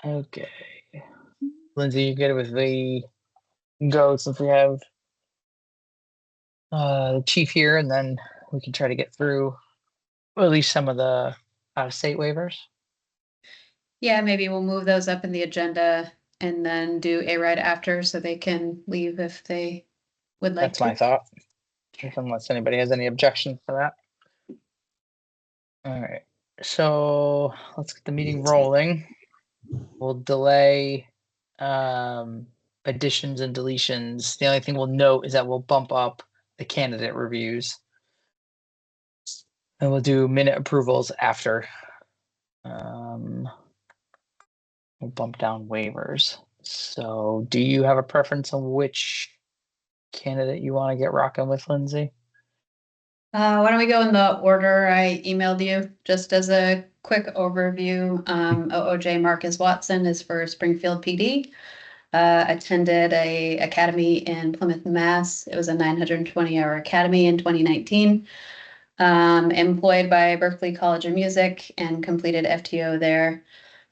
Okay. Lindsay, you good with the go since we have the chief here, and then we can try to get through at least some of the out-of-state waivers. Yeah, maybe we'll move those up in the agenda and then do a ride after so they can leave if they would like That's to. my thought. Unless anybody has any objections to that. All right. So let's get the meeting rolling. We'll delay additions and deletions. The only thing we'll note is that we'll bump up the candidate reviews. And we'll do minute approvals after. We'll bump down waivers. So do you have a preference on which candidate you want to get rocking with, Lindsay? Why don't we go in the order I emailed you, just as a quick overview. OOJ Marcus Watson is for Springfield PD. Attended a academy in Plymouth, Mass. It was a 920-hour academy in 2019. Employed by Berklee College of Music and completed FTO there.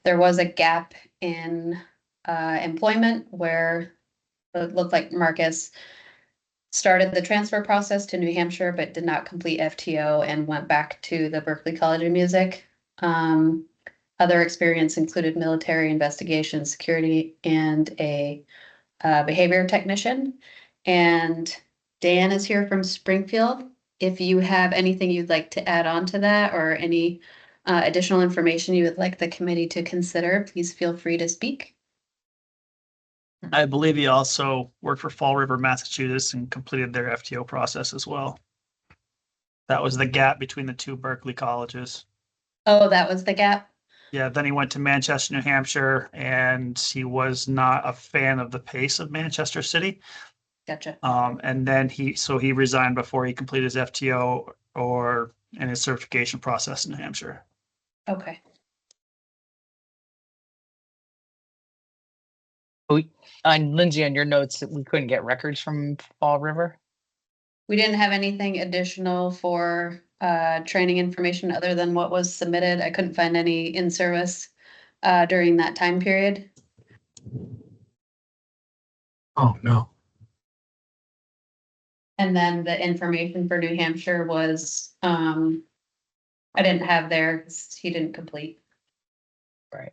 There was a gap in employment where it looked like Marcus started the transfer process to New Hampshire, but did not complete FTO and went back to the Berklee College of Music. Other experience included military investigation, security, and a behavior technician. And Dan is here from Springfield. If you have anything you'd like to add on to that or any additional information you would like the committee to consider, please feel free to speak. I believe he also worked for Fall River, Massachusetts, and completed their FTO process as well. That was the gap between the two Berklee colleges. Oh, that was the gap? Yeah, then he went to Manchester, New Hampshire, and he was not a fan of the pace of Manchester City. Gotcha. And then he resigned before he completed his FTO and his certification process in New Hampshire. Okay. On Lindsay, on your notes, that we couldn't get records from Fall River. We didn't have anything additional for training information other than what was submitted. I couldn't find any in service during that time period. Oh, no. And then the information for New Hampshire was, I didn't have there because he didn't complete. Right.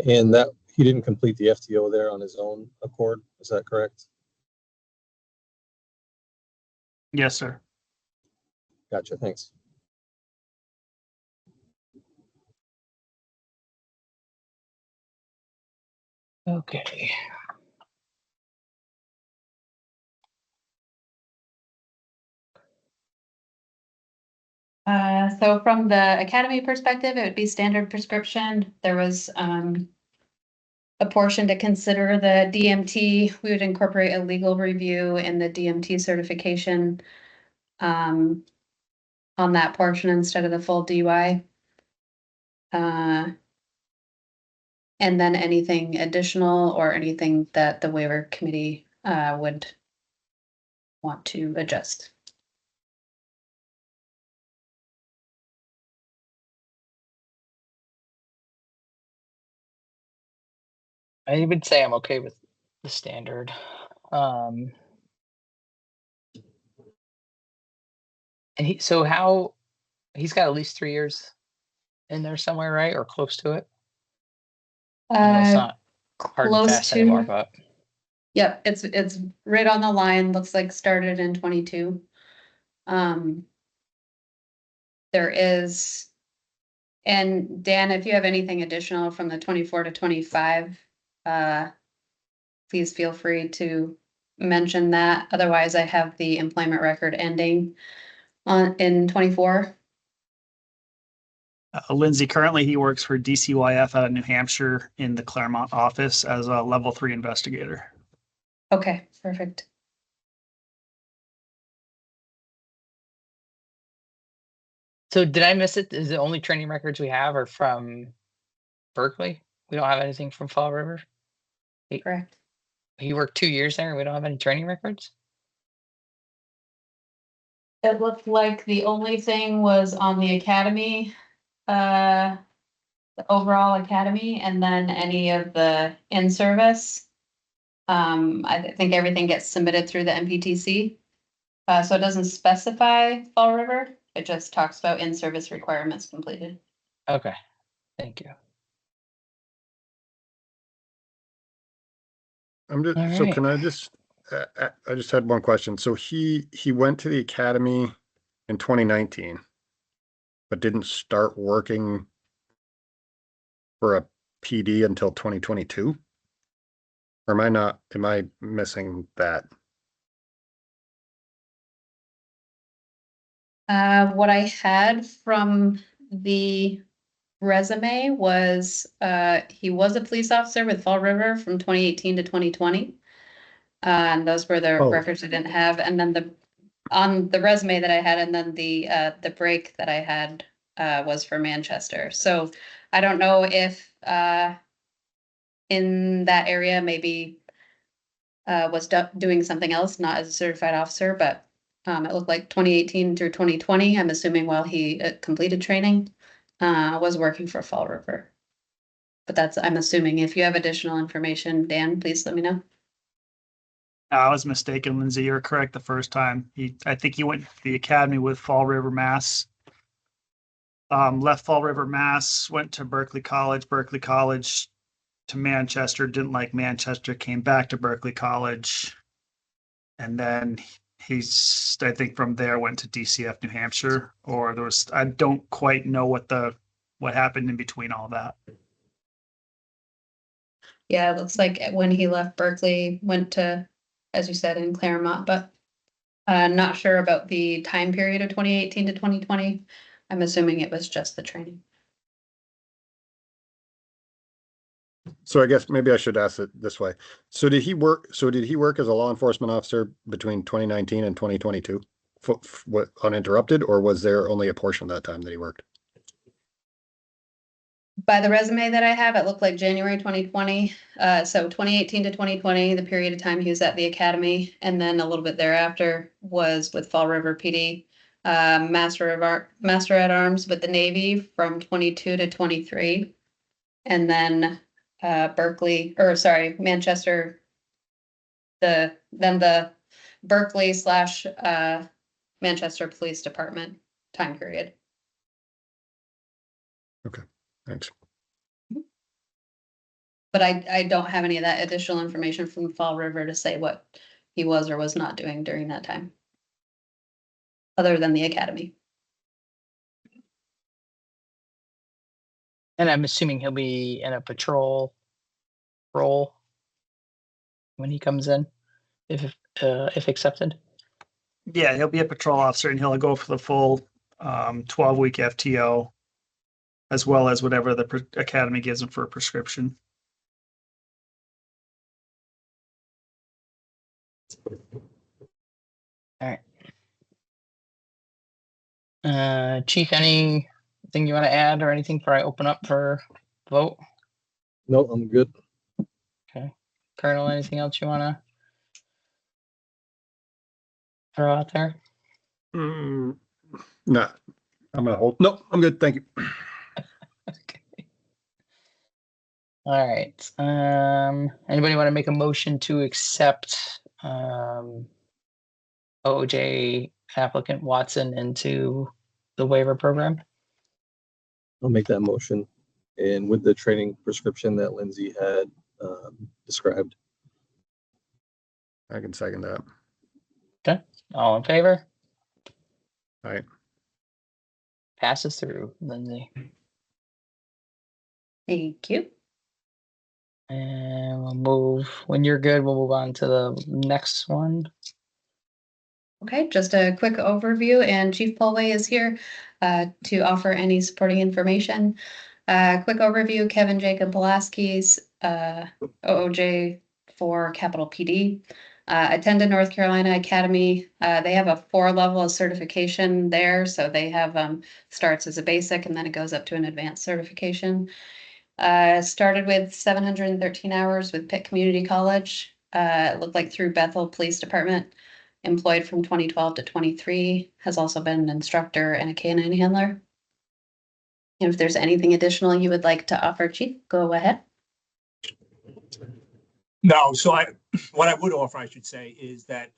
And that he didn't complete the FTO there on his own accord. Is that correct? Yes, sir. Gotcha. Thanks. Okay. So from the academy perspective, it would be standard prescription. There was a portion to consider the DMT. We would incorporate a legal review and the DMT certification on that portion instead of the full DUI. And then anything additional or anything that the waiver committee would want to adjust. I would say I'm okay with the standard. And he's got at least 3 years in there somewhere, right? Or close to it. It's not hard and fast anymore, but yep, it's right on the line. Looks like started in 22. There is, and Dan, if you have anything additional from the 24 to 25, please feel free to mention that. Otherwise, I have the employment record ending in 24. Lindsay, currently he works for DCYF out of New Hampshire in the Claremont office as a level 3 investigator. Okay, perfect. So did I miss it? Is the only training records we have are from Berklee? We don't have anything from Fall River? Correct. He worked 2 years there and we don't have any training records? It looked like the only thing was on the academy the overall academy and then any of the in-service. I think everything gets submitted through the MPTC. So it doesn't specify Fall River, it just talks about in-service requirements completed. Okay, thank you. I'm just, All so right. can I just, I just had one question. So he went to the academy in 2019, but didn't start working for a PD until 2022? Or am I missing that? What I had from the resume was, he was a police officer with Fall River from 2018 to 2020. And those were the Oh. records I didn't have, and then on the resume that I had, and then the break that I had, was for Manchester. So I don't know if, in that area, maybe, was doing something else, not as a certified officer, but, it looked like 2018 through 2020, I'm assuming while he completed training, was working for Fall River. But that's, I'm assuming. If you have additional information, Dan, please let me know. I was mistaken, Lindsay. You're correct the first time. I think he went to the academy with Fall River, Mass. Left Fall River, Mass, went to Berkeley College to Manchester, didn't like Manchester, came back to Berkeley College. And then he's, I think from there went to DCF, New Hampshire, or there was, I don't quite know what happened in between all that. Yeah, it looks like when he left Berkeley, went to, as you said, in Claremont, but not sure about the time period of 2018 to 2020. I'm assuming it was just the training. So I guess maybe I should ask it this way. So did he work as a law enforcement officer between 2019 and 2022? What, uninterrupted, or was there only a portion of that time that he worked? By the resume that I have, it looked like January 2020. So 2018 to 2020, the period of time he was at the academy, and then a little bit thereafter was with Fall River PD. Master at Arms with the Navy from 22 to 23. And then Manchester, then the Berkeley / Manchester Police Department time period. Thanks. But I don't have any of that additional information from Fall River to say what he was or was not doing during that time. Other than the academy. And I'm assuming he'll be in a patrol role when he comes in, if accepted. Yeah, he'll be a patrol officer and he'll go for the full 12-week FTO, as well as whatever the academy gives him for a prescription. All right. Chief, anything you want to add or anything before I open up for vote? No, I'm good. Okay. Colonel, anything else you want to throw out there? No, I'm gonna hold. No, I'm good. Thank you. Okay. All right. Anybody want to make a motion to accept OJ applicant Watson into the waiver program? I'll make that motion. And with the training prescription that Lindsay had described. I can second that. Okay. All in favor? All right. Passes through, Lindsay. Thank you. And we'll move, when you're good, we'll move on to the next one. Okay, just a quick overview, and Chief Polway is here to offer any supporting information. Quick overview, Kevin Jacob Pulaski's OOJ for Capital PD. Attended North Carolina Academy. They have a 4-level of certification there, so they have starts as a basic and then it goes up to an advanced certification. Started with 713 hours with Pitt Community College. It looked like through Bethel Police Department. Employed from 2012 to 23, has also been an instructor and a canine handler. If there's anything additional you would like to offer, Chief, go ahead. No, so what I would offer, I should say, is that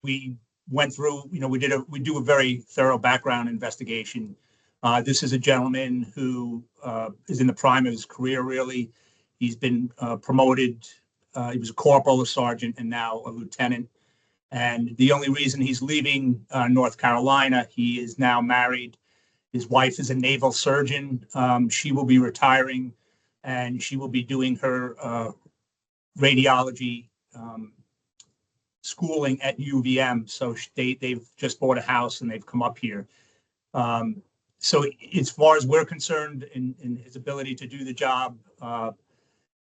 we went through, we do a very thorough background investigation. This is a gentleman who is in the prime of his career, really. He's been promoted. He was a corporal, a sergeant, and now a lieutenant. And the only reason he's leaving North Carolina, he is now married. His wife is a naval surgeon. She will be retiring, and she will be doing her radiology schooling at UVM. So they've just bought a house and they've come up here. So as far as we're concerned in his ability to do the job,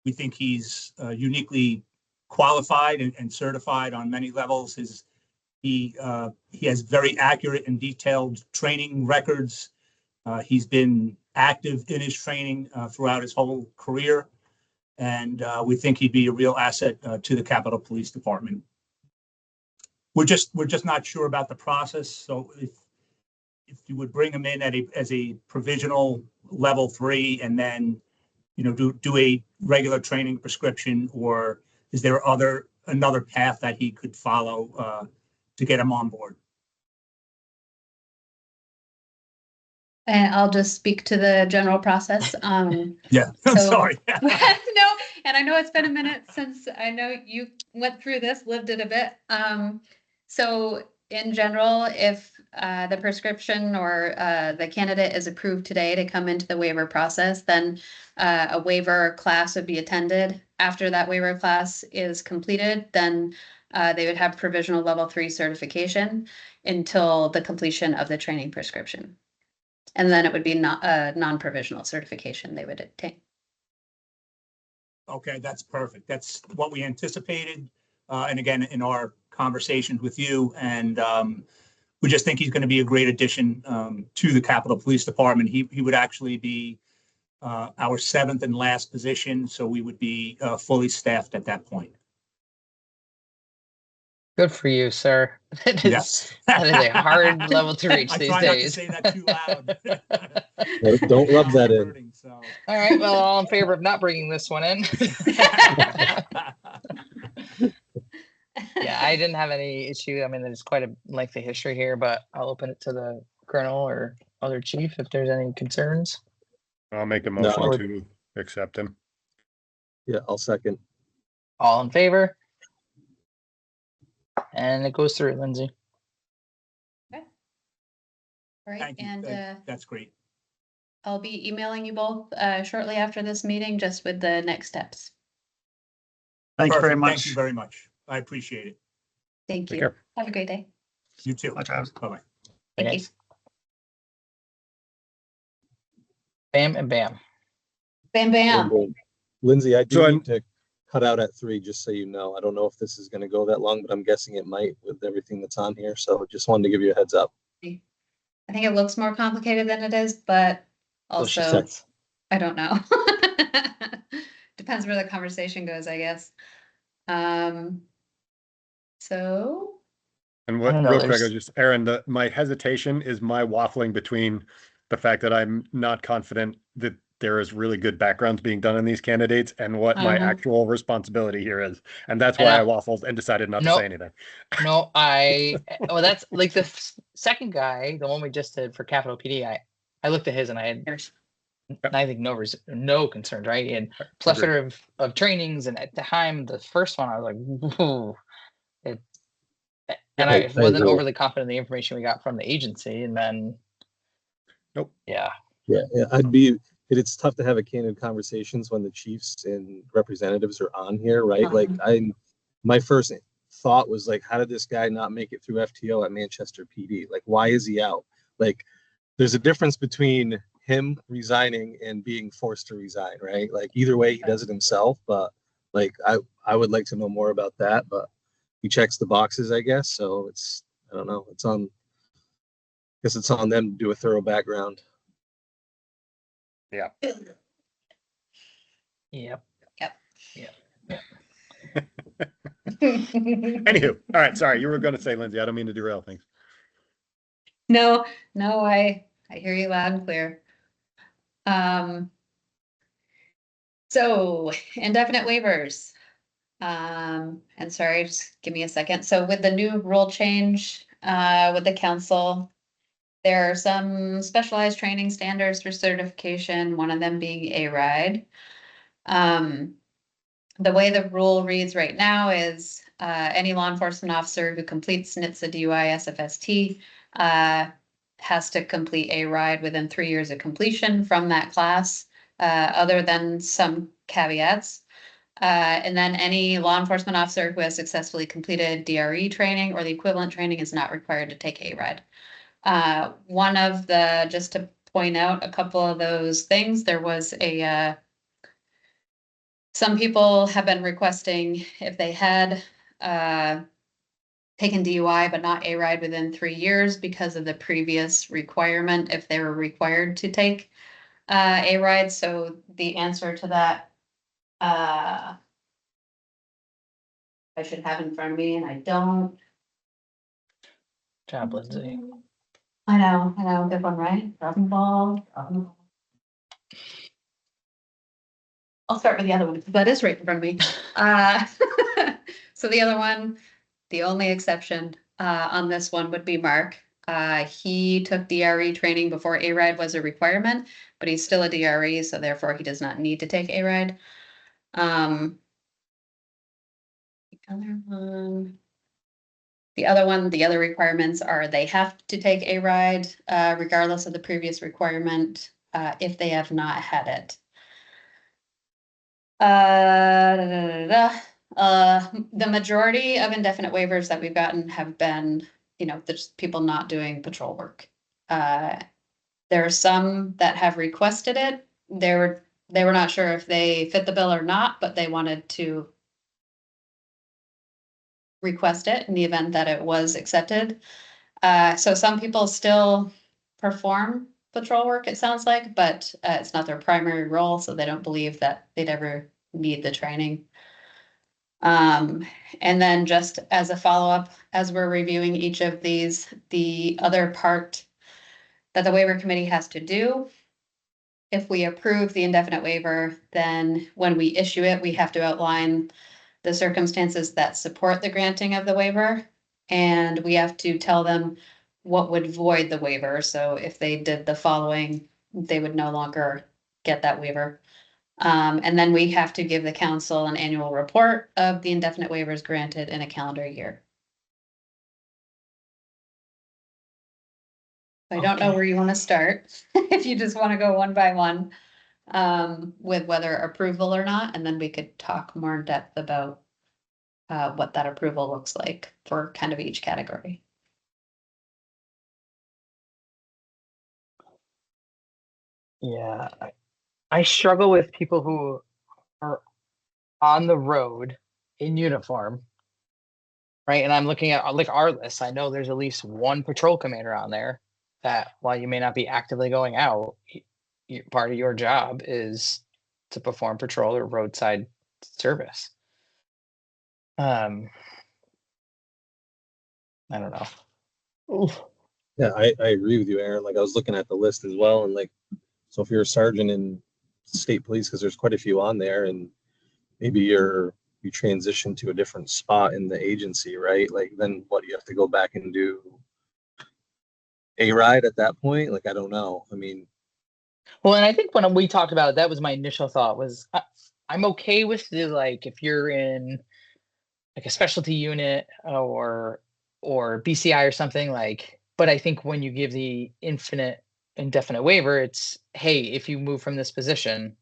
we think he's uniquely qualified and certified on many levels. He has very accurate and detailed training records. He's been active in his training throughout his whole career. And we think he'd be a real asset to the Capitol Police Department. We're just not sure about the process. So if you would bring him in as a provisional level 3 and then do a regular training prescription, or is there another path that he could follow to get him on board? And I'll just speak to the general process. Yeah, I'm So- sorry. No, and I know it's been a minute since I know you went through this, lived it a bit. So in general, if the prescription or the candidate is approved today to come into the waiver process, then a waiver class would be attended. After that waiver class is completed, then they would have provisional level 3 certification until the completion of the training prescription. And then it would be not non-provisional certification they would obtain. Okay, that's perfect. That's what we anticipated. And again, in our conversations with you, and we just think he's going to be a great addition to the Capitol Police Department. He would actually be our 7th and last position, so we would be fully staffed at that point. Good for you, sir. That is, Yes. that is a hard level to reach I these try not to days. say that too loud. Don't rub that in. Hurting, so. All right, well, all in favor of not bringing this one in. Yeah, I didn't have any issue. I mean, there's quite a lengthy history here, but I'll open it to the colonel or other chief if there's any concerns. I'll make a No. motion to accept him. Yeah, I'll second. All in favor? And it goes through, Lindsay. All right, Thank you. and That's great. I'll be emailing you both shortly after this meeting, just with the next steps. Thank you very Perfect. much. Thank you very much. I appreciate it. Thank Take you. care. Have a great day. You too. Bye, Travis. Bye-bye. Thank you. Thanks. Bam and bam. Bam, bam. Boom. Lindsay, I do So need to cut out at 3, just so you know. I don't know if this is going to go that long, but I'm guessing it might with everything that's on here. So just wanted to give you a heads up. I think it looks more complicated than it is, but So she also, says. I don't know. Depends where the conversation goes, I guess. So, And I what, don't know, real quick, I there's- just, Aaron, my hesitation is my waffling between the fact that I'm not confident that there is really good backgrounds being done in these candidates and what my Mhm. actual responsibility here is. And that's And why I- I waffled and decided not to Nope. say anything. No, well, that's like the second guy, the one we just did for Capital PD. I looked at his and I had, I think no concerns, right? And plethora of trainings, and at the time, the first one, I was like, whoa. And I I wasn't agree. overly confident in the information we got from the agency, and then. Nope. Yeah. Yeah, it's tough to have a candid conversations when the chiefs and representatives are on here, right? Like my first thought was like, how did this guy not make it through FTO at Manchester PD? Like, why is he out? Like, there's a difference between him resigning and being forced to resign, right? Like, either way, he does it himself, but like, I would like to know more about that, but he checks the boxes, I guess. So I don't know, I guess it's on them to do a thorough background. Yeah. Yep. Anywho, all right, sorry, you were going to say, Lindsay, I don't mean to derail things. No, I hear you loud and clear. So indefinite waivers. And sorry, just give me a second. So with the new rule change, with the council, there are some specialized training standards for certification, one of them being A-RIDE. The way the rule reads right now is, any law enforcement officer who completes NHTSA DUI SFST, has to complete A-RIDE within 3 years of completion from that class, other than some caveats. And then any law enforcement officer who has successfully completed DRE training or the equivalent training is not required to take A-RIDE. One of the, just to point out a couple of those things, there was a, some people have been requesting if they had taken DUI but not A-RIDE within 3 years because of the previous requirement, if they were required to take A-RIDE. So the answer to that, I should have in front of me and I don't. Job, Lindsay. I know, good one, right? Dropping ball. I'll start with the other one, because that is right in front of me. So the other one, the only exception on this one would be Mark. He took DRE training before A-RIDE was a requirement, but he's still a DRE, so therefore he does not need to take A-RIDE. The other one, the other requirements are they have to take A-RIDE regardless of the previous requirement if they have not had it. The majority of indefinite waivers that we've gotten have been, there's people not doing patrol work. There are some that have requested it. They were not sure if they fit the bill or not, but they wanted to request it in the event that it was accepted. So some people still perform patrol work, it sounds like, but it's not their primary role, so they don't believe that they'd ever need the training. And then just as a follow-up, as we're reviewing each of these, the other part that the waiver committee has to do, if we approve the indefinite waiver, then when we issue it, we have to outline the circumstances that support the granting of the waiver. And we have to tell them what would void the waiver. So if they did the following, they would no longer get that waiver. And then we have to give the council an annual report of the indefinite waivers granted in a calendar year. I don't know Okay. where you want to start, if you just want to go one by one with whether approval or not, and then we could talk more in depth about what that approval looks like for kind of each category. Yeah, I struggle with people who are on the road in uniform, right? And I'm looking at like our list. I know there's at least one patrol commander on there that, while you may not be actively going out, part of your job is to perform patrol or roadside service. I don't know. Oof. Yeah, I agree with you, Aaron. Like I was looking at the list as well, and like, so if you're a sergeant in state police, because there's quite a few on there, and maybe you transition to a different spot in the agency, right? Like then what, you have to go back and do A-RIDE at that point? Like I don't know. I mean, Well, and I think when we talked about it, that was my initial thought was I'm okay with the, like, if you're in like a specialty unit or BCI or something, like, but I think when you give the indefinite waiver, it's, hey, if you move from this position,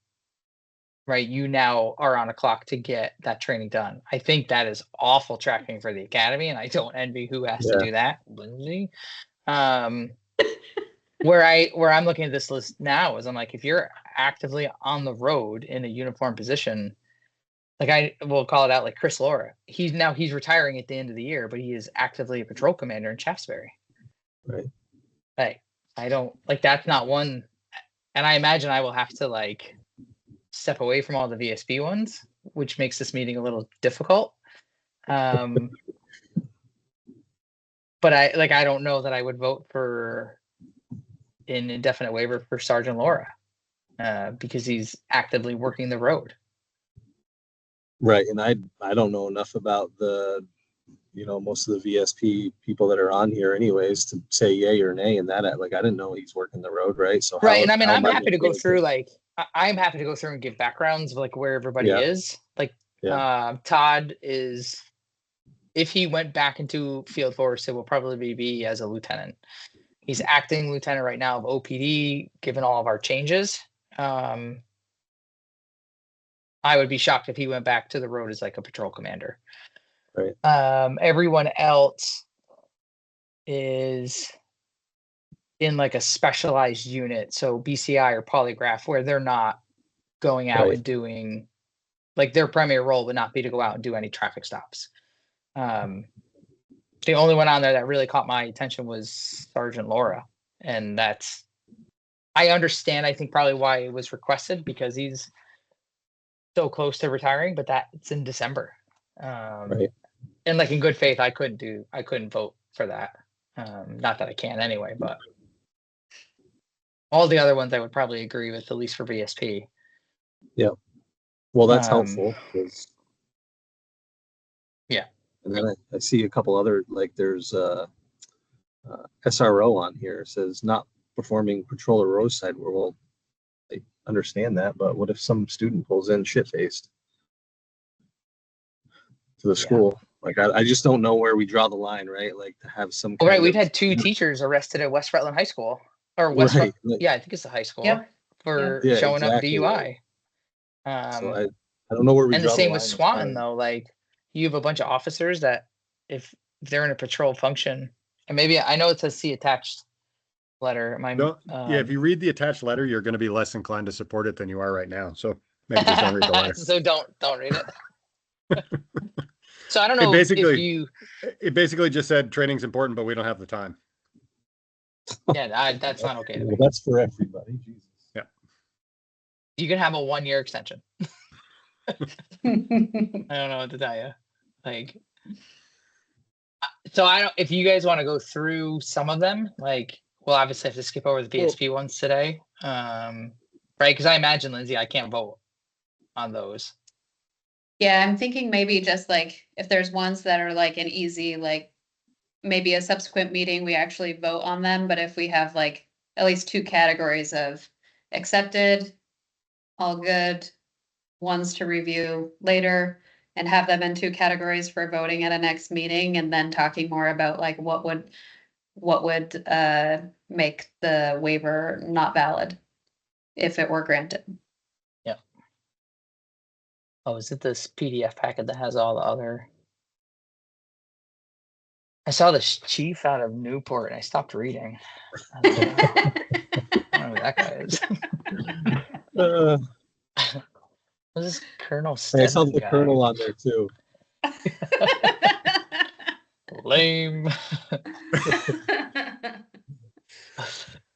right, you now are on a clock to get that training done. I think that is awful tracking for the academy, and I don't envy who has to Yeah. do that, Lindsay. Where I'm looking at this list now is I'm like, if you're actively on the road in a uniform position, like I will call it out, like Chris Laura, he's retiring at the end of the year, but he is actively a patrol commander in Shaftesbury. right. Like, I don't like, that's not one, and I imagine I will have to like step away from all the VSB ones, which makes this meeting a little difficult. But I don't know that I would vote for an indefinite waiver for Sergeant Laura. because he's actively working the road. Right, and I don't know enough about the, most of the VSP people that are on here anyways to say yay or nay, and that like I didn't know he's working the road, right? So Right, and I mean, how I'm am I happy gonna to go really through get- I'm happy to go through and give backgrounds of like where everybody Yeah. is. Like Yeah. Todd is, if he went back into field force, it will probably be as a lieutenant. He's acting lieutenant right now of OPD, given all of our changes. I would be shocked if he went back to the road as like a patrol commander. Right. Everyone else is in like a specialized unit, so BCI or polygraph, where they're not going out Right. and doing, like, their primary role would not be to go out and do any traffic stops. The only one on there that really caught my attention was Sergeant Laura, and I understand, I think probably why it was requested, because he's so close to retiring, but it's in December. Right. And like in good faith, I couldn't vote for that. Not that I can anyway, but all the other ones I would probably agree with, at least for VSP. Well, that's Um, helpful. Yeah. And then I see a couple other, like there's SRO on here. It says not performing patrol or roadside. Well, I understand that, but what if some student pulls in shit-faced to the Yeah. school? Like, I just don't know where we draw the line, right? Like to have some All right, kind we've of- had 2 teachers arrested at West Rutland High School, or West. Right. Like, Yeah, I think it's the high school, Yep. for Yeah, showing exactly, up DUI. so I don't know where we And draw the same line with as Swanton, far though. Like, you have a bunch of officers that, if they're in a patrol function, and maybe I know it says see attached letter. If you read the attached letter, you're going to be less inclined to support it than you are right now. So maybe just don't read the letter. So don't read it. So I don't It know if basically- you. It basically just said training's important, but we don't have the time. Yeah, that's not okay to me. Well, that's for everybody. Jesus. You can have a 1-year extension. I don't know what to tell you. Like, so I don't. If you guys want to go through some of them, like, we'll obviously have to skip over the VSP ones today, right? Because I imagine, Lindsay, I can't vote on those. Yeah, I'm thinking maybe just like if there's ones that are like an easy, like maybe a subsequent meeting, we actually vote on them. But if we have like at least 2 categories of accepted, all good, ones to review later, and have them in 2 categories for voting at a next meeting, and then talking more about like what would make the waiver not valid if it were granted. Oh, is it this PDF packet that has all the other? I saw this chief out of Newport and I stopped reading. I don't know who that guy is. What's this Colonel I saw Stedman the guy? colonel on there too. Lame.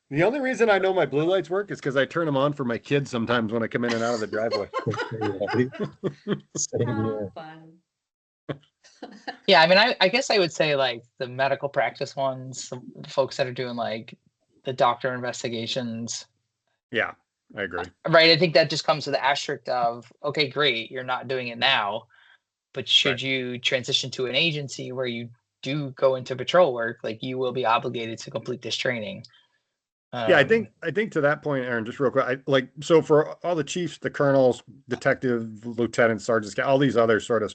The only reason I know my blue lights work is because I turn them on for my kids sometimes when I come in and out of the driveway. Same Oh, here. fun. Yeah, I mean, I guess I would say like the medical practice ones, the folks that are doing like the doctor investigations, Yeah, I agree. right? I think that just comes with the asterisk of, okay, great, you're not doing it now, but should Right. you transition to an agency where you do go into patrol work, like you will be obligated to complete this training. Yeah, I think to that point, Aaron, just real quick, so for all the chiefs, the colonels, detective, lieutenants, sergeants, all these other sort of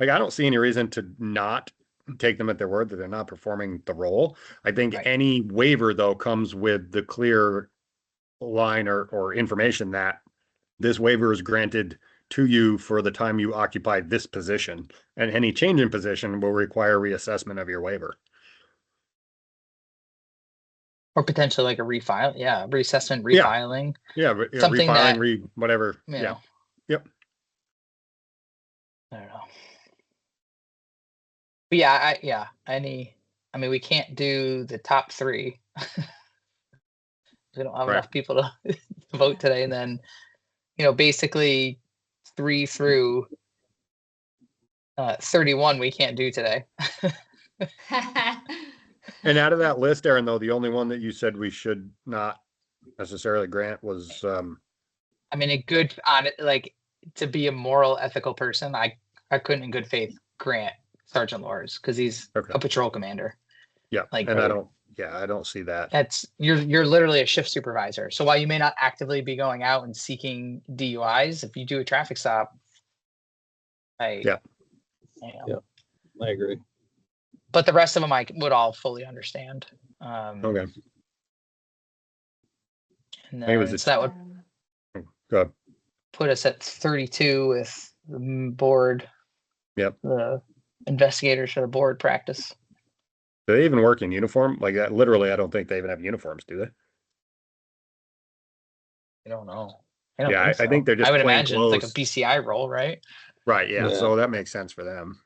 I don't see any reason to not take them at their word that they're not performing the role. I think Right. any waiver though comes with the clear line or information that this waiver is granted to you for the time you occupy this position, and any change in position will require reassessment of your waiver. or potentially like a refile, reassessment, Yeah. refiling, Yeah, but Something refiling, that- whatever. you Yeah. know. Yep. I don't know. But yeah, I mean, we can't do the top 3. We don't have Right. enough people to vote today, and then, basically 3 through 31 we can't do today. And out of that list, Aaron, though, the only one that you said we should not necessarily grant was I mean, a good on it, like to be a moral, ethical person, I couldn't in good faith grant Sergeant Lors because he's Okay. a patrol commander. Yeah, Like, and I don't see that. That's you're literally a shift supervisor. So while you may not actively be going out and seeking DUIs, if you do a traffic stop, Yeah. Yeah. I agree. But the rest of them I would all fully understand. Okay. And I think it was then, a- so that would Go ahead. put us at 32 with the board. Yep. The investigators for the board practice. Do they even work in uniform? Like that? Literally, I don't think they even have uniforms, do they? I don't know. I don't Yeah, think I think so. they're just I would plain imagine it's like a clothes. BCI role, right? Right, yeah, Yeah. so that makes sense for them.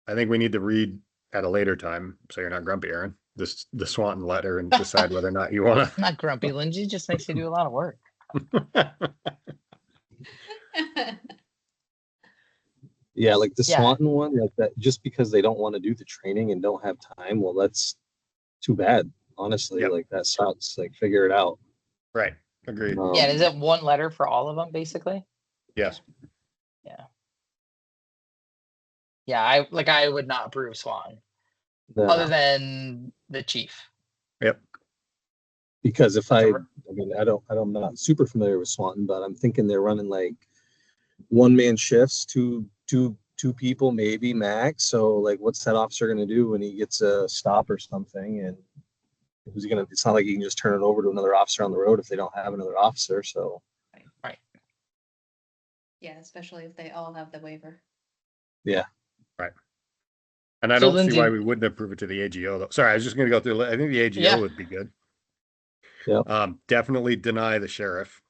I think we need to read at a later time, so you're not grumpy, Aaron, the Swanton letter and decide whether or not you wanna. I'm not grumpy. Lindsay just makes you do a lot of work. Yeah, like the Yeah. Swanton one, like that, just because they don't want to do the training and don't have time, well, that's too bad, honestly. Yep. Like that sucks. Like figure it out. Right, agreed. Um, Yeah, and is it one letter for all of them, basically? Yes, Yeah, I would not approve Swan, no, other than the chief. because if I The- mean, I'm not super familiar with Swanton, but I'm thinking they're running like one-man shifts, two people maybe max. So like, what's that officer gonna do when he gets a stop or something? And who's he gonna? It's not like he can just turn it over to another officer on the road if they don't have another officer. So Right. Yeah, especially if they all have the waiver. and I So, don't see why Lindsay- we wouldn't approve it to the AGO though. Sorry, I was just gonna go through, I think the AGO Yeah. would be good. Yeah. Definitely deny the sheriff.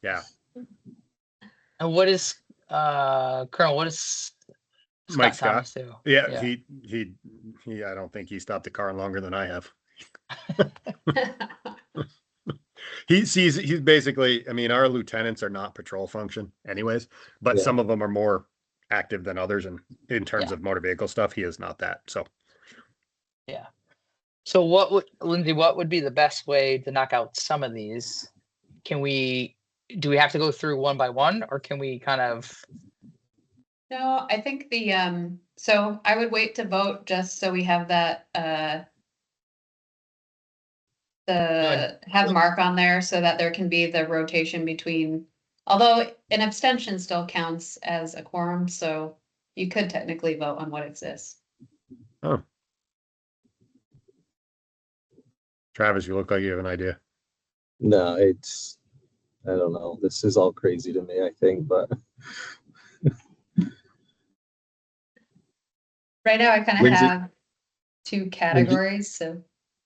Yeah, And what is Colonel? What is Mike Scott Thomas do? yeah, he, I don't think he stopped a car longer than I have. He's basically, I mean, our lieutenants are not patrol function anyways, but Yeah. some of them are more active than others. And in terms Yeah. of motor vehicle stuff, he is not that. So Yeah. So what would Lindsay? What would be the best way to knock out some of these? Do we have to go through one by one, or can we kind of? No, I think so I would wait to vote just so we have that, have Mark on there so that there can be the rotation between, although an abstention still counts as a quorum, so you could technically vote on what exists. Travis, you look like you have an idea. no, I don't know. This is all crazy to me, I think, but Right now, I kind of Lindsay- have two categories, so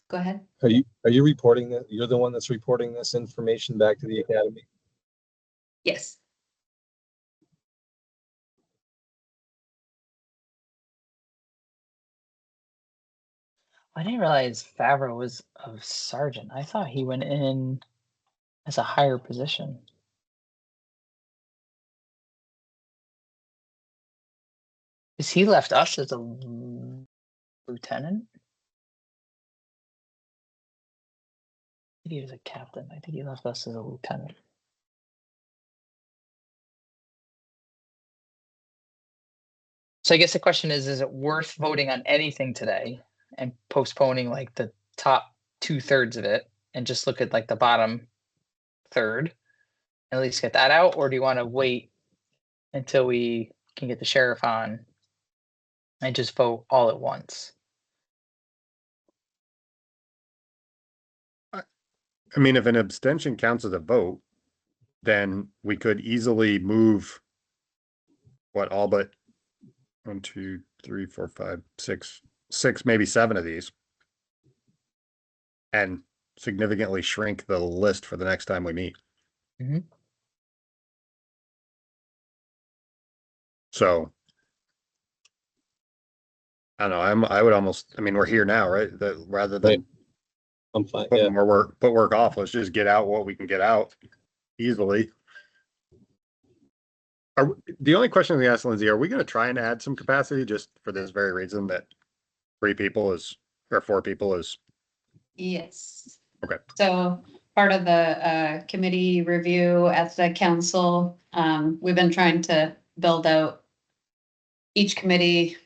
go ahead. are you reporting that? You're the one that's reporting this information back to the academy? Yes. I didn't realize Favreau was a sergeant. I thought he went in as a higher position. Is he left us as a lieutenant? I think he was a captain. I think he left us as a lieutenant. So I guess the question is it worth voting on anything today and postponing like the top 2/3 of it and just look at like the bottom third and at least get that out? Or do you want to wait until we can get the sheriff on and just vote all at once? I mean, if an abstention counts as a vote, then we could easily move all but 1, 2, 3, 4, 5, 6, maybe 7 of these. And significantly shrink the list for the next time we meet. Mhm. So I don't know. I would almost, I mean, we're here now, right? That rather than Right. I'm fine. put Yeah. more work off, let's just get out what we can get out easily. The only question we asked Lindsay, are we going to try and add some capacity just for this very reason that 3 people or 4 people is Yes. Okay. So part of the committee review at the council, we've been trying to build out each committee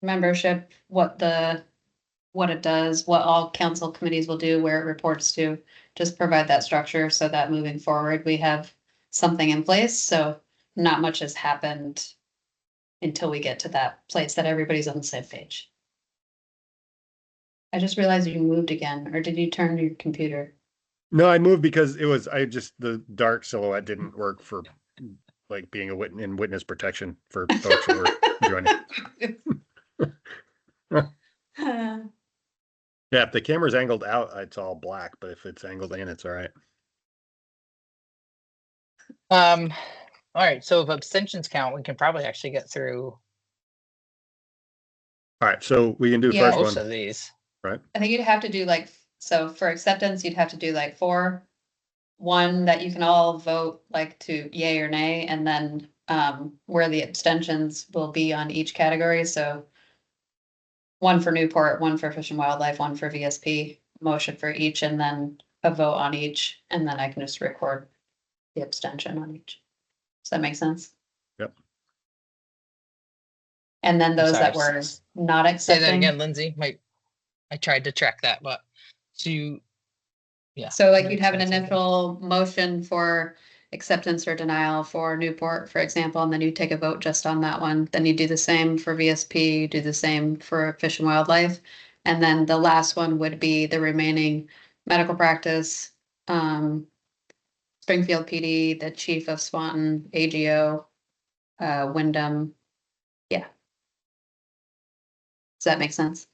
membership, what it does, what all council committees will do, where it reports to, just provide that structure so that moving forward, we have something in place. So not much has happened until we get to that place that everybody's on the same page. I just realized you moved again, or did you turn your computer? No, I moved because the dark silhouette didn't work for like being in witness protection for folks who were joining. Yeah, if the camera's angled out, it's all black, but if it's angled in, it's all right. All right, so if abstentions count, we can probably actually get through All right, so we can do Yeah. first most one, of these. right? I think you'd have to do like, so for acceptance, you'd have to do like 4. One that you can all vote like to yay or nay, and then where the abstentions will be on each category, so. One for Newport, one for Fish and Wildlife, one for VSP, motion for each, and then a vote on each, and then I can just record the abstention on each. Does that make sense? Yep. And then those sorry, that were not Say that accepting. again, Lindsay. I tried to track that, but yeah. So like that you'd makes have an sense, I think. initial motion for acceptance or denial for Newport, for example, and then you take a vote just on that one. Then you do the same for VSP, you do the same for Fish and Wildlife. And then the last one would be the remaining medical practice, Springfield PD, the chief of Swanton, AGO, Wyndham. Yeah. Does that make sense?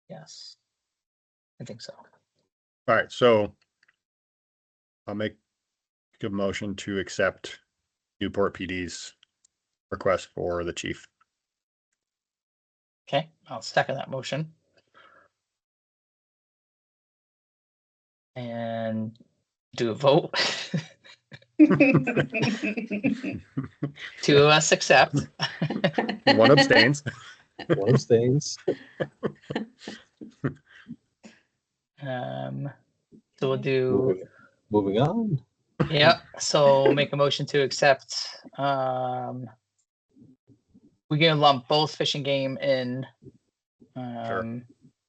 Yes. I think so. All right, so I'll make a motion to accept Newport PD's request for the chief. Okay, I'll second that motion. And do a vote. 2 of us accept. One abstains. One abstains. So we'll do, Moving on. yeah, so make a motion to accept. We're gonna lump both Fish and Game in.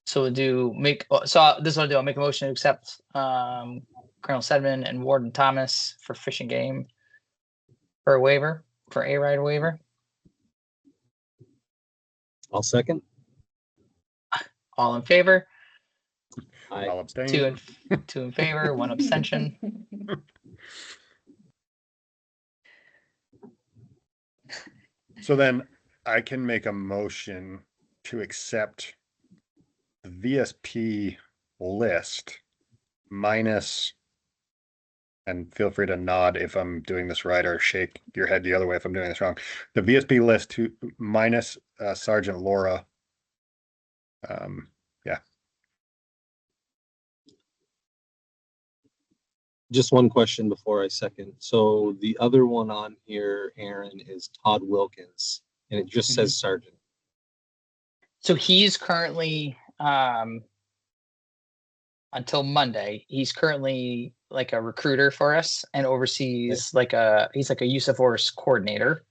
So we'll do this is what I'll do. I'll make a motion to accept Colonel Sedman and Warden Thomas for Fish and Game for a waiver, for a ride waiver. I'll second. All in favor? I'll abstain. 2 in favor, 1 abstention. So then I can make a motion to accept the VSP list minus, and feel free to nod if I'm doing this right or shake your head the other way if I'm doing this wrong. The VSP list to minus Sergeant Laura. Yeah. Just one question before I second. So the other one on here, Aaron, is Todd Wilkins, and it just says Sergeant. So he's currently until Monday, he's currently like a recruiter for us and oversees he's like a use of force coordinator.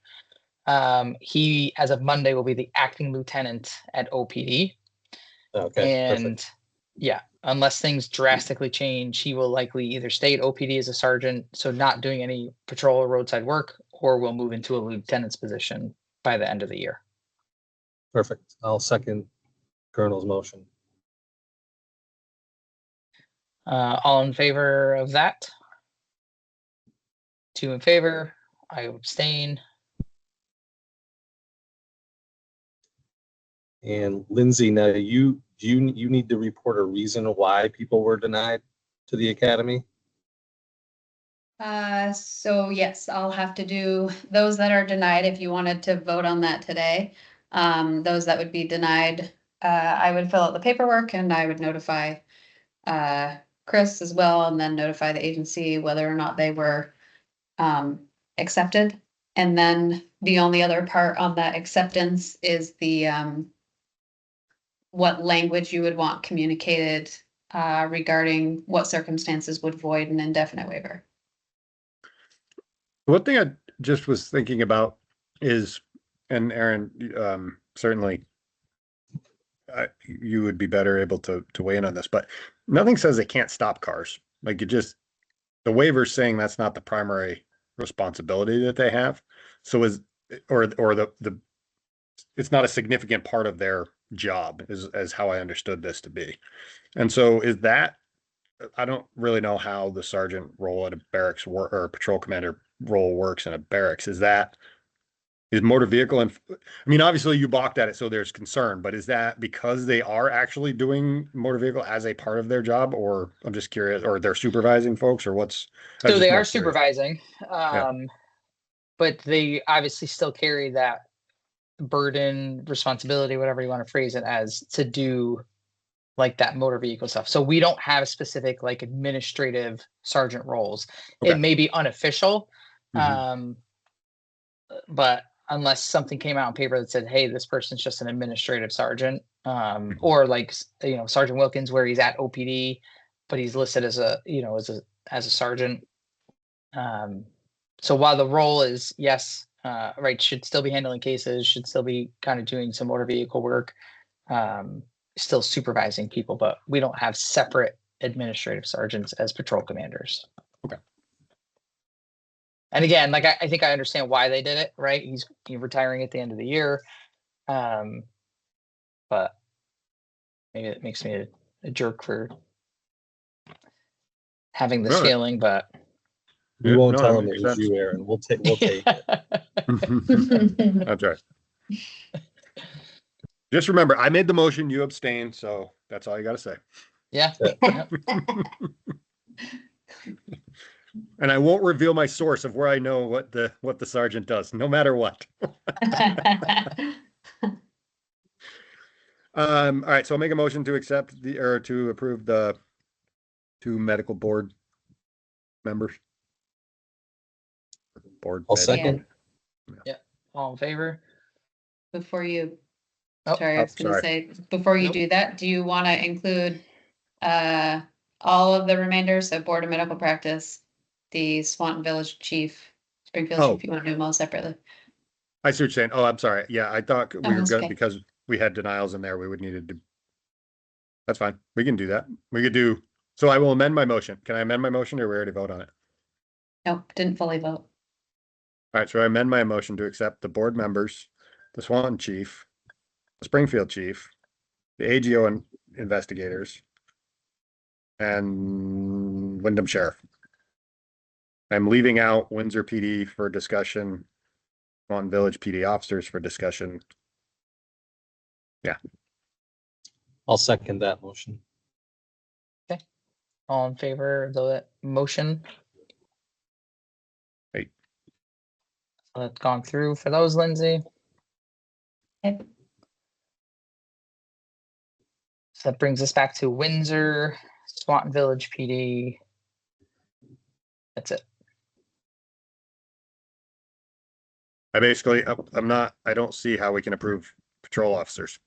He, as of Monday, will be the acting lieutenant at OPD. Okay. And perfect. yeah, unless things drastically change, he will likely either stay at OPD as a sergeant, so not doing any patrol or roadside work, or will move into a lieutenant's position by the end of the year. Perfect. I'll second Colonel's motion. All in favor of that? 2 in favor. I abstain. And Lindsay, now you need to report a reason why people were denied to the academy. So yes, I'll have to do those that are denied if you wanted to vote on that today. Those that would be denied, I would fill out the paperwork and I would notify Chris as well, and then notify the agency whether or not they were accepted. And then the only other part on that acceptance is the what language you would want communicated regarding what circumstances would void an indefinite waiver. One thing I just was thinking about is, and Aaron, certainly you would be better able to weigh in on this, but nothing says they can't stop cars. Like the waiver's saying that's not the primary responsibility that they have. So the it's not a significant part of their job as how I understood this to be. And so I don't really know how the sergeant role at a barracks or patrol commander role works in a barracks. Is motor vehicle, and I mean, obviously you balked at it, so there's concern, but is that because they are actually doing motor vehicle as a part of their job, or I'm just curious, or they're supervising folks, or what's? So they are supervising, but they obviously still carry that burden, responsibility, whatever you want to phrase it as, to do like that motor vehicle stuff. So we don't have specific like administrative sergeant roles. Okay. It may be unofficial, Mhm. but unless something came out on paper that said, hey, this person's just an administrative sergeant, or like, Sergeant Wilkins, where he's at OPD, but he's listed as a sergeant. So while the role is, yes, right, should still be handling cases, should still be kind of doing some motor vehicle work, still supervising people, but we don't have separate administrative sergeants as patrol commanders. Okay. And again, like I think I understand why they did it, right? He's retiring at the end of the year. But maybe it makes me a jerk for having this No. feeling, but We Yeah, won't no, tell that him it makes was sense. you, Aaron. We'll take it. That's right. Just remember, I made the motion, you abstained, so that's all you got to say. yeah. Yeah. Yep. And I won't reveal my source of where I know what the sergeant does, no matter what. All right, so I'll make a motion to accept or to approve the 2 medical board members. Board. I'll med- second. All in favor? Before you, Oh, sorry, I was gonna sorry. say, before you Nope. do that, do you want to include all of the remainder? So Board of Medical Practice, the Swanton Village Chief, Springfield Oh. Chief, you want to do them all separately? I see what you're saying. Oh, I'm sorry. Yeah, I thought we were that's good okay. because we had denials in there. We would need to. That's fine. We can do that. We could do. So I will amend my motion. Can I amend my motion, or we already vote on it? Nope, didn't fully vote. All right, so I amend my motion to accept the board members, the Swanton chief, the Springfield chief, the AGO and investigators, and Wyndham Sheriff. I'm leaving out Windsor PD for discussion, Swanton Village PD officers for discussion. I'll second that motion. all in favor of the motion? Hey. So that's gone through for those, Lindsay. Okay. So that brings us back to Windsor, Swanton Village PD. That's it. I don't see how we can approve patrol officers.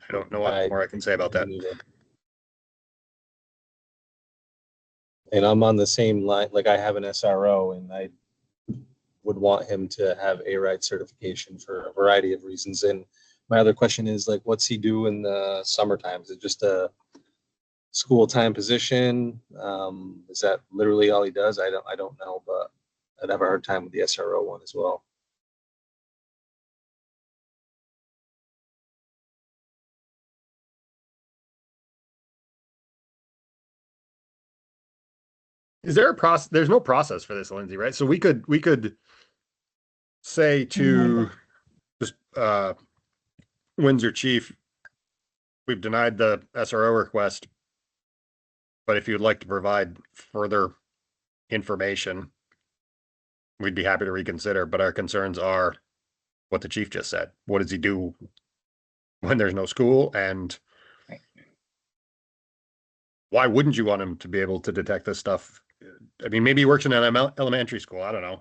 I don't know what more I can say about that. And I'm on the same line, like I have an SRO and I would want him to have A-Ride certification for a variety of reasons. And my other question is like, what's he do in the summertime? Is it just a school time position? Is that literally all he does? I don't know, but I'd have a hard time with the SRO one as well. Is there a process? There's no process for this, Lindsay, right? So we could say to just Windsor chief, we've denied the SRO request, but if you'd like to provide further information, we'd be happy to reconsider. But our concerns are what the chief just said. What does he do when there's no school? And Right. why wouldn't you want him to be able to detect this stuff? I mean, maybe he works in an elementary school. I don't know,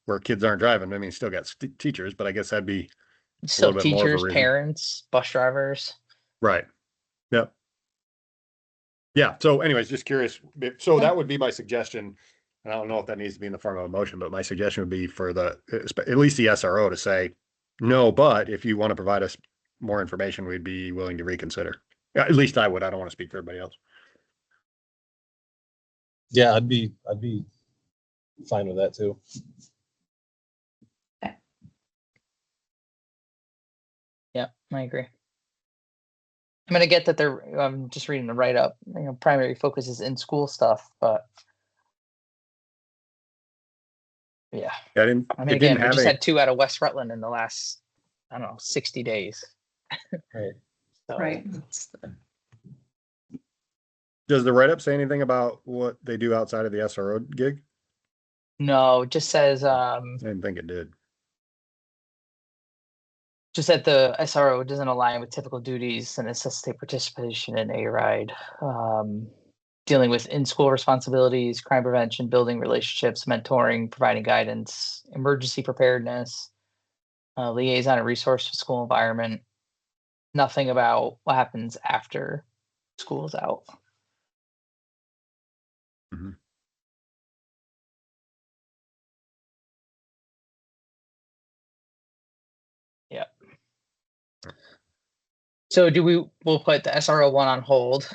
where kids aren't driving. I mean, he still got teachers, but I guess that'd be So little bit more of a teachers, reason. parents, bus drivers. Right. Yep. Yeah. So anyways, just curious. So that would be my suggestion. And I don't know if that needs to be in the form of a motion, but my suggestion would be for at least the SRO to say, no, but if you want to provide us more information, we'd be willing to reconsider. Yeah, at least I would. I don't want to speak for everybody else. Yeah, I'd be fine with that too. Yeah, I agree. I'm gonna get that I'm just reading the write up. Primary focus is in school stuff, but yeah. I didn't. I mean, It didn't again, we have just any. had 2 out of West Rutland in the last, I don't know, 60 days. Right. So, Right. Does the write up say anything about what they do outside of the SRO gig? No, it just says I didn't think it did. just that the SRO doesn't align with typical duties and necessitate participation in a ride. Dealing with in-school responsibilities, crime prevention, building relationships, mentoring, providing guidance, emergency preparedness, liaison and resource to school environment. Nothing about what happens after school is out. Mhm. Yeah. So we'll put the SRO one on hold.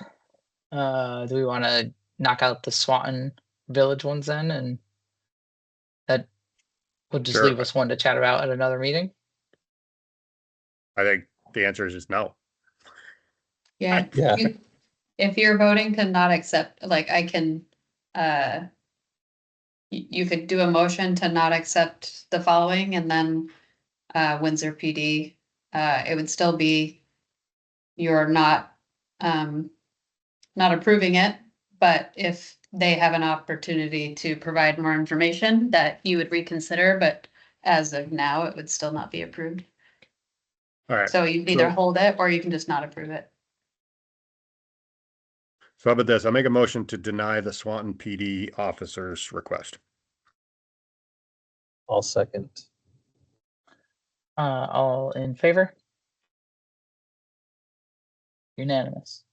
Do we want to knock out the Swanton Village ones then, and that will just Sure. leave us one to chat about at another meeting? I think the answer is just no. Yeah. Yeah. If you're voting to not accept, like I can, you could do a motion to not accept the following and then, Windsor PD, it would still be, you're not approving it, but if they have an opportunity to provide more information that you would reconsider, but as of now, it would still not be approved. All right. So you can either So- hold it or you can just not approve it. So how about this? I'll make a motion to deny the Swanton PD officer's request. I'll second. All in favor? Unanimous.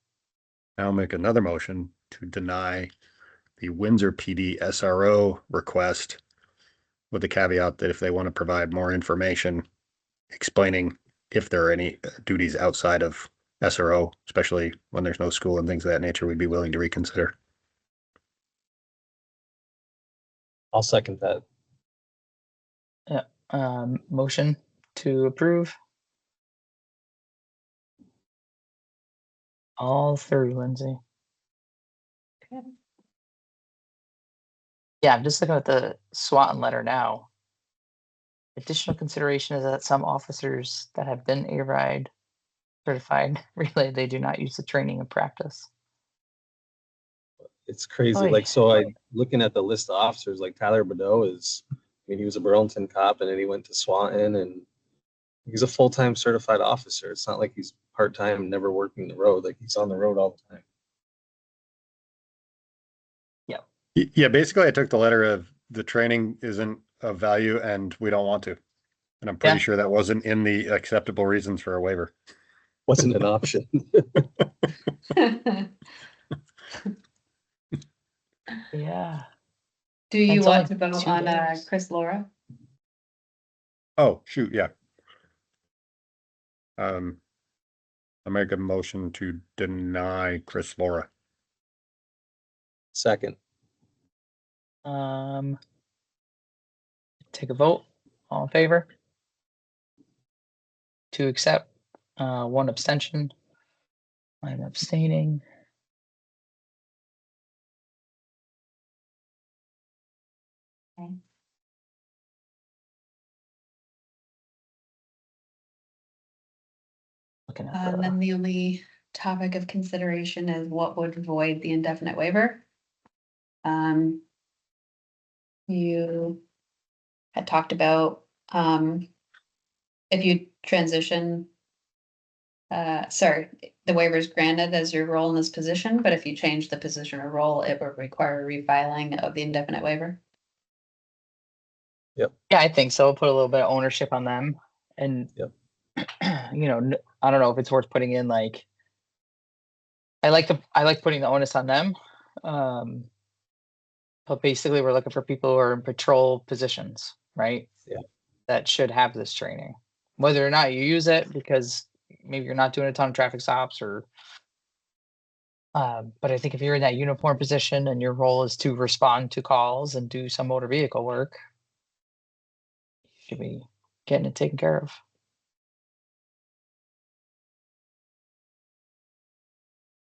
I'll make another motion to deny the Windsor PD SRO request with the caveat that if they want to provide more information explaining if there are any duties outside of SRO, especially when there's no school and things of that nature, we'd be willing to reconsider. I'll second that. Motion to approve. All through, Lindsay. Okay. Yeah, I'm just looking at the Swanton letter now. Additional consideration is that some officers that have been A-RIDE certified relay, they do not use the training in practice. It's crazy. Oy. Like, so looking at the list of officers, like Tyler Bordeaux he was a Burlington cop and then he went to Swanton and he's a full-time certified officer. It's not like he's part-time, never working the road. Like he's on the road all the time. Yeah, basically I took the letter of the training isn't of value and we don't want to. And I'm pretty Yeah. sure that wasn't in the acceptable reasons for a waiver. Wasn't an option. Yeah. Do you It's want to only vote 2 on days. Chris Laura? Oh, shoot, yeah. I make a motion to deny Chris Laura. Second. Take a vote. All in favor? To accept. 1 abstention. I'm abstaining. Okay. Looking at And then the only topic of consideration is what would void the indefinite waiver. You had talked about, if you transition, the waiver is granted as your role in this position, but if you change the position or role, it would require refiling of the indefinite waiver. Yeah, I think so. Put a little bit of ownership on them. And Yep. you know, I don't know if it's worth putting in like. I like putting the onus on them. But basically, we're looking for people who are in patrol positions, right? Yeah. That should have this training, whether or not you use it because maybe you're not doing a ton of traffic stops or. But I think if you're in that uniform position and your role is to respond to calls and do some motor vehicle work, you should be getting it taken care of.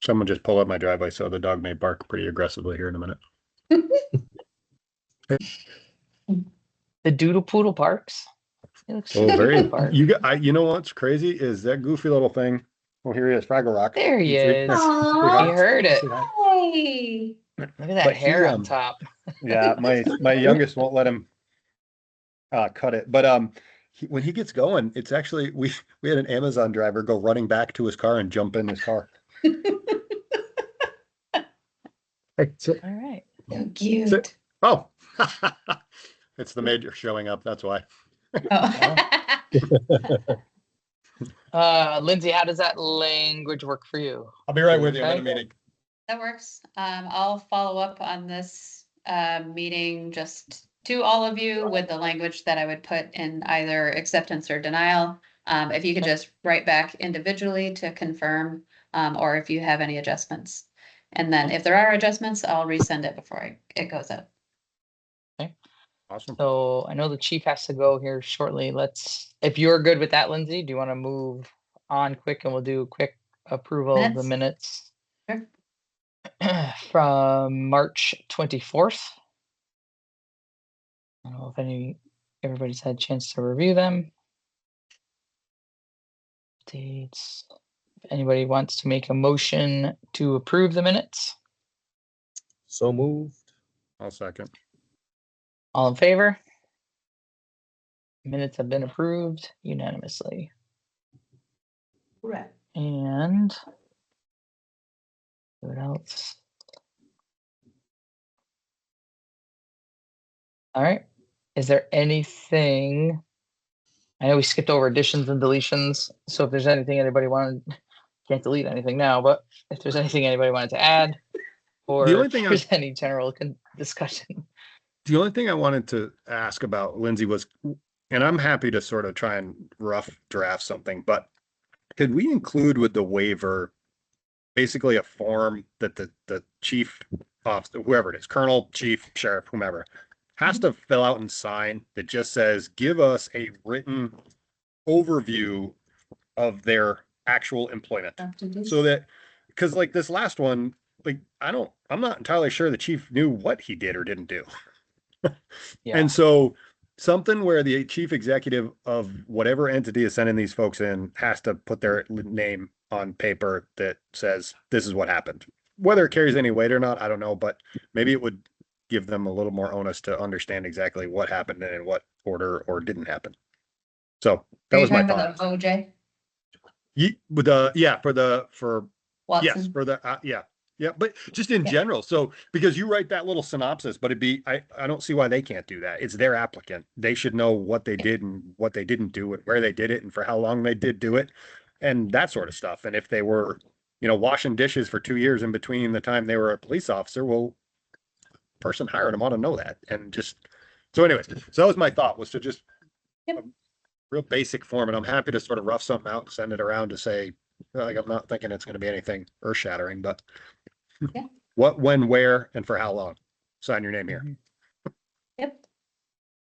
Someone just pulled up my driveway, so the dog may bark pretty aggressively here in a minute. The doodle poodle barks. It looks Oh, like a very. doodle bark. You know what's crazy is that goofy little thing. Oh, here he is, Fraggle Rock. There he See? is. Aw. You heard it. Say hi. Hey. Look at that But he, hair on top. Yeah, my youngest won't let him cut it. But when he gets going, it's actually we had an Amazon driver go running back to his car and jump in his car. Hey, sit. All right. So cute. Sit. Oh, it's the major showing up. That's why. Oh. Lindsay, how does that language work for you? I'll be right with you. I'm in a Okay. meeting. That works. I'll follow up on this meeting just to all of you with the language that I would put in either acceptance or denial. If you could just write back individually to confirm, or if you have any adjustments. And then if there are adjustments, I'll resend it before it goes out. Awesome. So I know the chief has to go here shortly. If you're good with that, Lindsay, do you want to move on quick and we'll do a quick approval of the minutes Sure. from March 24th? I don't know if everybody's had a chance to review them. Dates. If anybody wants to make a motion to approve the minutes, So moved. I'll second. all in favor? Minutes have been approved unanimously. Right. And what else? All right. Is there anything? I know we skipped over additions and deletions. So if there's anything anybody wanted, can't delete anything now, but if there's anything anybody wanted to add, or The only if thing there's any general discussion. The only thing I wanted to ask about Lindsay was, and I'm happy to sort of try and rough draft something, but could we include with the waiver basically a form that the chief officer, whoever it is, colonel, chief, sheriff, whomever, has to fill out and sign that just says, give us a written overview of their actual employment. So that, because like this last one, like I'm not entirely sure the chief knew what he did or didn't do. Yeah. And so something where the chief executive of whatever entity is sending these folks in has to put their name on paper that says, this is what happened. Whether it carries any weight or not, I don't know, but maybe it would give them a little more onus to understand exactly what happened and in what order or didn't happen. So that was my thought. OJ For Watson. yes, for the, yeah, but just in Yeah. general. So because you write that little synopsis, but I don't see why they can't do that. It's their applicant. They should know what they did and what they didn't do and where they did it and for how long they did do it and that sort of stuff. And if they were, washing dishes for 2 years in between the time they were a police officer, well, person hiring them ought to know that. And just, so anyways, so that was my thought, was to just Yep. a real basic form. And I'm happy to sort of rough something out and send it around to say, like, I'm not thinking it's going to be anything earth shattering, but Yeah. what, when, where, and for how long. Sign your name here. Yep.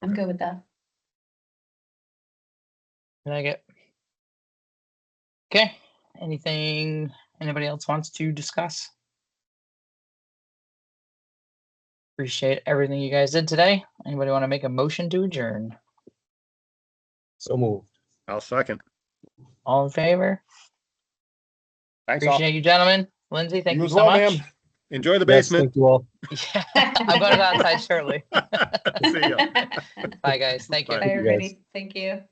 I'm good with that. Like it. Okay. Anything anybody else wants to discuss? Appreciate everything you guys did today. Anybody want to make a motion to adjourn? So moved. I'll second. All in favor? Thanks all. Appreciate you, gentlemen. Lindsay, thank you as so well, much. ma'am. Enjoy the Yes, basement. thank you all. Yeah, I'm going outside shortly. See ya. Bye, guys. Thank you. Bye. Bye, you, guys. everybody. Thank you.